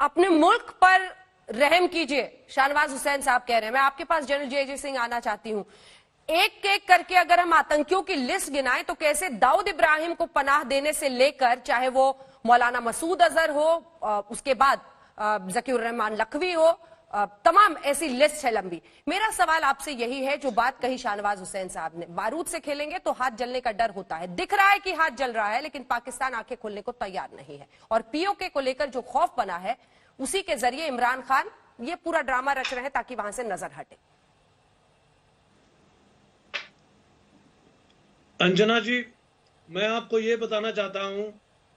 अपने मुल्क पर रहम कीजिए। शाहनवाज हुसैन साहब कह रहे हैं। मैं आपके पास जनरल जे सिंह आना चाहती हूं। एक एक करके अगर हम आतंकियों की लिस्ट गिनाएं तो कैसे दाऊद इब्राहिम को पनाह देने से लेकर चाहे वो मौलाना मसूद अजहर हो, उसके बाद जकीउर रहमान लखवी हो, तमाम ऐसी लिस्ट है लंबी। मेरा सवाल आपसे यही है, जो बात कही शाहनवाज हुसैन साहब ने, बारूद से खेलेंगे तो हाथ जलने का डर होता है। दिख रहा है कि हाथ जल रहा है, लेकिन पाकिस्तान आंखें खोलने को तैयार नहीं है। और पीओके को लेकर जो खौफ बना है, उसी के जरिए इमरान खान ये पूरा ड्रामा रच रहे हैं ताकि वहां से नजर हटे। अंजना जी, मैं आपको ये बताना चाहता हूं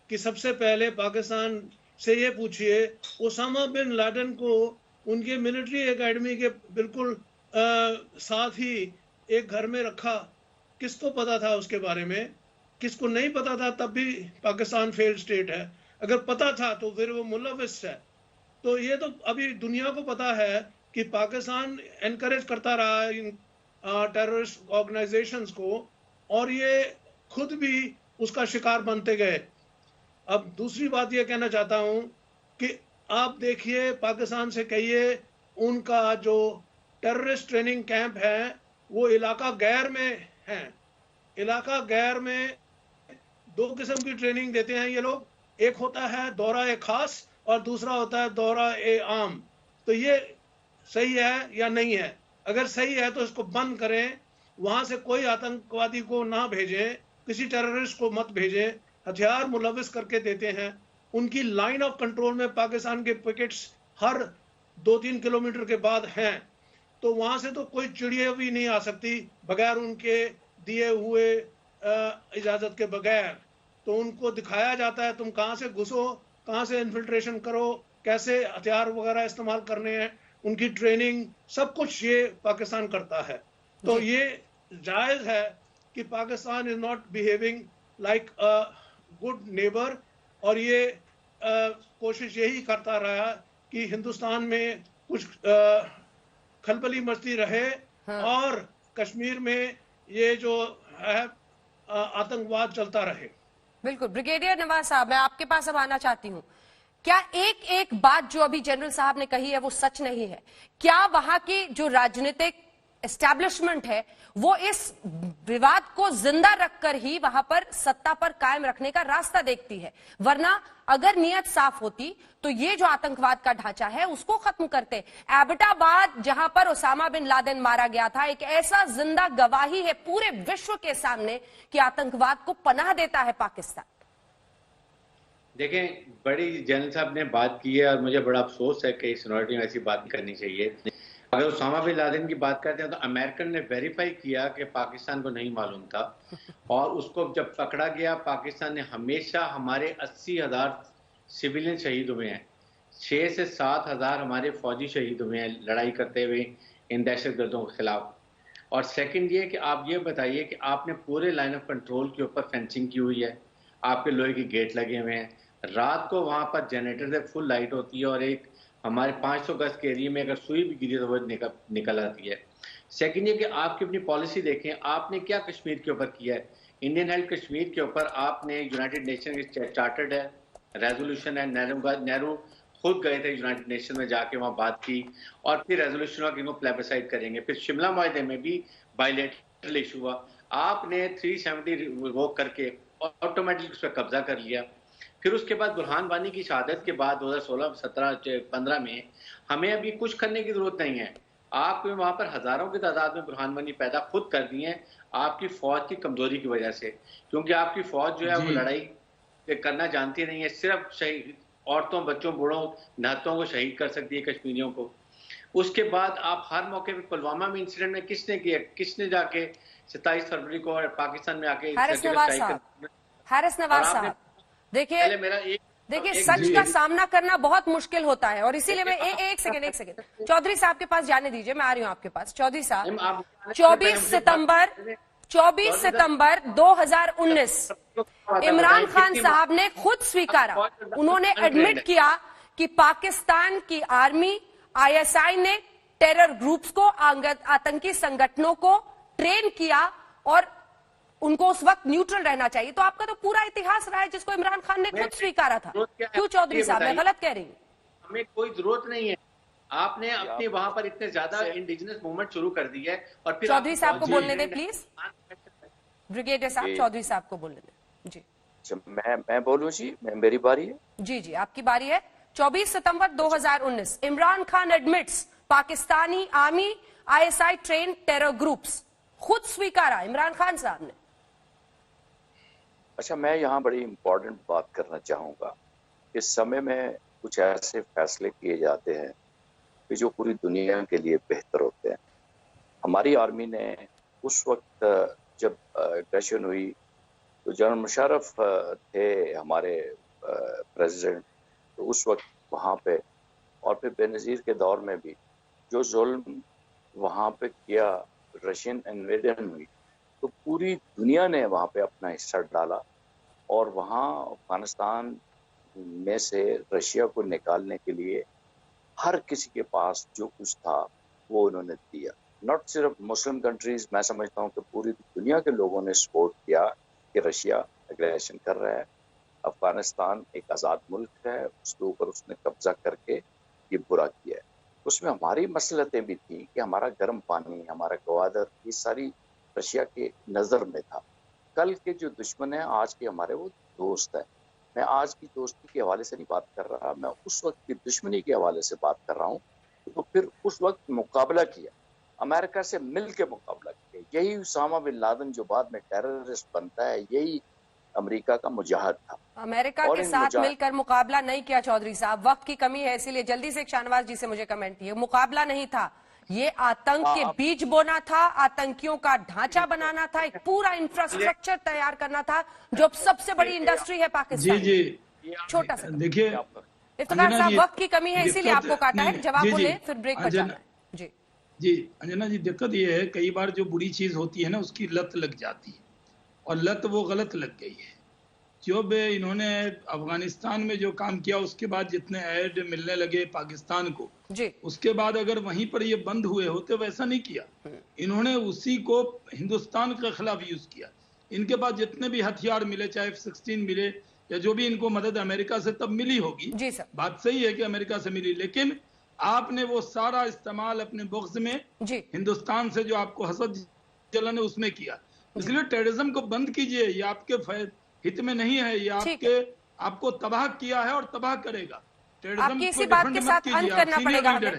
कि सबसे पहले पाकिस्तान से ये पूछिए, ओसामा बिन लादेन को उनके मिलिट्री एकेडमी के बिल्कुल साथ ही एक घर में रखा, किसको पता था उसके बारे में? किसको नहीं पता था तब भी पाकिस्तान फेल्ड स्टेट है। अगर पता था तो फिर वो मुलविस है। तो ये तो अभी दुनिया को पता है कि पाकिस्तान एनकरेज करता रहा इन टेररिस्ट ऑर्गेनाइजेशंस को, और ये खुद भी उसका शिकार बनते गए। अब दूसरी बात ये कहना चाहता हूं कि आप देखिए, पाकिस्तान से कहिए उनका जो टेररिस्ट ट्रेनिंग कैंप है वो इलाका गैर में है। इलाका गैर में दो किस्म की ट्रेनिंग देते हैं ये लोग। एक होता है दौरा ए खास और दूसरा होता है दौरा ए आम। तो ये सही है या नहीं है? अगर सही है तो इसको बंद करें, वहां से कोई आतंकवादी को ना भेजें, किसी टेररिस्ट को मत भेजें। हथियार मुलविस करके देते हैं। उनकी लाइन ऑफ कंट्रोल में पाकिस्तान के पिकेट्स हर 2-3 किलोमीटर के बाद हैं। तो वहां से तो कोई चिड़िया भी नहीं आ सकती बगैर उनके दिए हुए इजाजत के बगैर। तो उनको दिखाया जाता है तुम कहां से घुसो, कहां से इन्फिल्ट्रेशन करो, कैसे हथियार वगैरह इस्तेमाल करने हैं, उनकी ट्रेनिंग सब कुछ ये पाकिस्तान करता है। तो ये जायज है कि Pakistan is not behaving like a good neighbour, और ये कोशिश यही करता रहा कि हिंदुस्तान में कुछ खलबली मचती रहे। हाँ। और कश्मीर में ये जो है आतंकवाद चलता रहे। बिल्कुल। ब्रिगेडियर नवाज साहब, मैं आपके पास अब आना चाहती हूँ। क्या एक एक बात जो अभी जनरल साहब ने कही है वो सच नहीं है? क्या वहां की जो राजनीतिक एस्टैब्लिशमेंट है वो इस विवाद को जिंदा रखकर ही वहां पर सत्ता पर कायम रखने का रास्ता देखती है? वरना अगर नीयत साफ होती तो ये जो आतंकवाद का ढांचा है उसको खत्म करते। एबटाबाद, जहां पर ओसामा बिन लादेन मारा गया था, एक ऐसा जिंदा गवाही है पूरे विश्व के सामने कि आतंकवाद को पनाह देता है पाकिस्तान। देखें, बड़ी जनरल साहब ने बात की है और मुझे बड़ा अफसोस है कि सोसाइटी में ऐसी बात करनी चाहिए। अगर ओसामा बिन लादेन की बात करते हैं तो अमेरिकन ने वेरीफाई किया कि पाकिस्तान को नहीं मालूम था, और उसको जब पकड़ा गया, पाकिस्तान ने हमेशा हमारे 80,000 सिविलियन शहीद हुए हैं, 6 से 7 हज़ार हमारे फौजी शहीद हुए हैं लड़ाई करते हुए इन दहशतगर्दों के खिलाफ। और सेकंड ये कि आप ये बताइए कि आपने पूरे लाइन ऑफ कंट्रोल के ऊपर फेंसिंग की हुई है, आपके लोहे के गेट लगे हुए हैं, रात को वहाँ पर जनरेटर से फुल लाइट होती है, और एक हमारे 500 गज के एरिया में अगर सुई भी गिरी तो वो निकल आती है। सेकंड ये कि आपकी अपनी पॉलिसी देखें, आपने क्या कश्मीर के ऊपर किया है। इंडियन हेल्ड कश्मीर के ऊपर आपने यूनाइटेड नेशन के चार्टर्ड है, रेजोल्यूशन है, नेहरू खुद गए थे यूनाइटेड नेशन में, जाके वहाँ बात की, और फिर रेजोल्यूशन की प्लेबिसाइड करेंगे। फिर शिमला मुआहदे में भी बायलैटरल इशू हुआ, आपने 370 रिवोक करके ऑटोमेटिक उस पर कब्जा कर लिया। फिर उसके बाद बुरहान वानी की शहादत के बाद 2016, 17, 15 में हमें अभी कुछ करने की जरूरत नहीं है। आपने वहां पर हजारों की तादाद में बुरहान वानी पैदा खुद कर दी है आपकी फौज की कमजोरी की वजह से, क्योंकि आपकी फौज जो है वो लड़ाई करना जानती नहीं है, सिर्फ शहीद औरतों, बच्चों, बूढ़ों, नहतों को शहीद कर सकती है, कश्मीरियों को। उसके बाद आप हर मौके पर पुलवामा में इंसिडेंट में किसने किया, किसने जाके 27 फरवरी को पाकिस्तान में आके हारिस नवाज साहब, देखिए सच का सामना करना बहुत मुश्किल होता है, और इसीलिए मैं एक सेकंड चौधरी साहब के पास जाने दीजिए, मैं आ रही हूं आपके पास। चौधरी साहब, 24 सितंबर 2019 इमरान खान साहब ने खुद स्वीकारा, उन्होंने एडमिट किया कि पाकिस्तान की आर्मी, ISI ने टेरर ग्रुप्स को, आतंकी संगठनों को ट्रेन किया और उनको उस वक्त न्यूट्रल रहना चाहिए। तो आपका तो पूरा इतिहास रहा है जिसको इमरान खान ने खुद स्वीकारा था। क्यों चौधरी साहब, मैं गलत कह रही हूँ? हमें कोई जरूरत नहीं है। आपने अपने वहां पर इतने ज्यादा इंडिजिनस मूवमेंट शुरू कर दी है और फिर चौधरी साहब को जी, बोलने दें प्लीज। ब्रिगेडियर साहब, चौधरी साहब को बोलने दें जी। मैं बोलूं जी, मेरी बारी है। जी जी, आपकी बारी है। 24 सितंबर 2019, Imran Khan admits Pakistani army ISI train terror groups, खुद स्वीकारा इमरान खान साहब ने। अच्छा, मैं यहाँ बड़ी इंपॉर्टेंट बात करना चाहूंगा। इस समय में कुछ ऐसे फैसले किए जाते हैं कि जो पूरी दुनिया के लिए बेहतर होते हैं। हमारी आर्मी ने उस वक्त जब एग्रेशन हुई तो जनरल मुशर्रफ थे हमारे प्रेसिडेंट, तो उस वक्त वहाँ पे और फिर बेनज़ीर के दौर में भी जो जुल्म वहाँ पे किया, रशियन इन्वेजन हुई, तो पूरी दुनिया ने वहाँ पे अपना हिस्सा डाला और वहाँ अफगानिस्तान में से रशिया को निकालने के लिए हर किसी के पास जो कुछ था वो उन्होंने दिया। नॉट सिर्फ मुस्लिम कंट्रीज, मैं समझता हूँ कि पूरी दुनिया के लोगों ने सपोर्ट किया कि रशिया एग्रेशन कर रहा है। अफगानिस्तान एक आज़ाद मुल्क है, उसके ऊपर उसने कब्जा करके ये बुरा किया है। उसमें हमारी मसलतें भी थी कि हमारा गर्म पानी, हमारा गवादर, ये सारी रशिया के नज़र में था। कल के जो दुश्मन है आज के हमारे, वो दोस्त है। मैं आज की दोस्ती के हवाले से नहीं बात कर रहा, मैं उस वक्त की दुश्मनी के हवाले से बात कर रहा हूँ। तो फिर उस वक्त मुकाबला किया, अमेरिका से मिल के मुकाबला किया। यही उसामा बिन लादेन जो बाद में टेररिस्ट बनता है, यही अमेरिका का मुजाहिद था। अमेरिका के साथ मिलकर मुकाबला नहीं किया चौधरी साहब, वक्त की कमी है, इसीलिए जल्दी से शाहनवाज जी से मुझे कमेंट किए। मुकाबला नहीं था, ये आतंक के बीज बोना था, आतंकियों का ढांचा बनाना था, एक पूरा इंफ्रास्ट्रक्चर तैयार करना था, जो अब सबसे बड़ी इंडस्ट्री है पाकिस्तान। जी जी, छोटा सा देखिए इफ्तिखार साहब, वक्त की कमी है इसीलिए आपको काटा है, जवाब बोले फिर ब्रेक पर जाना है। जी जी अंजना जी, दिक्कत ये है कई बार जो बुरी चीज होती है ना उसकी लत लग जाती है, और लत वो गलत लग गई है। जब इन्होंने अफगानिस्तान में जो काम किया उसके बाद जितने ऐड मिलने लगे पाकिस्तान को जी, उसके बाद अगर वहीं पर ये बंद हुए होते, वैसा नहीं किया इन्होंने, उसी को हिंदुस्तान के खिलाफ यूज किया। इनके पास जितने भी हथियार मिले, चाहे F-16 मिले या जो भी इनको मदद अमेरिका से तब मिली होगी, जी सर, बात सही है कि अमेरिका से मिली, लेकिन आपने वो सारा इस्तेमाल अपने बुग़्ज़ में जी, हिंदुस्तान से जो आपको हसद जलन है उसमें किया। इसलिए टेररिज्म को बंद कीजिए, ये आपके हित में नहीं है, ये आपको तबाह किया है और तबाह करेगा। आपकी इसी बात के साथ अंत करना पड़ेगा हमें।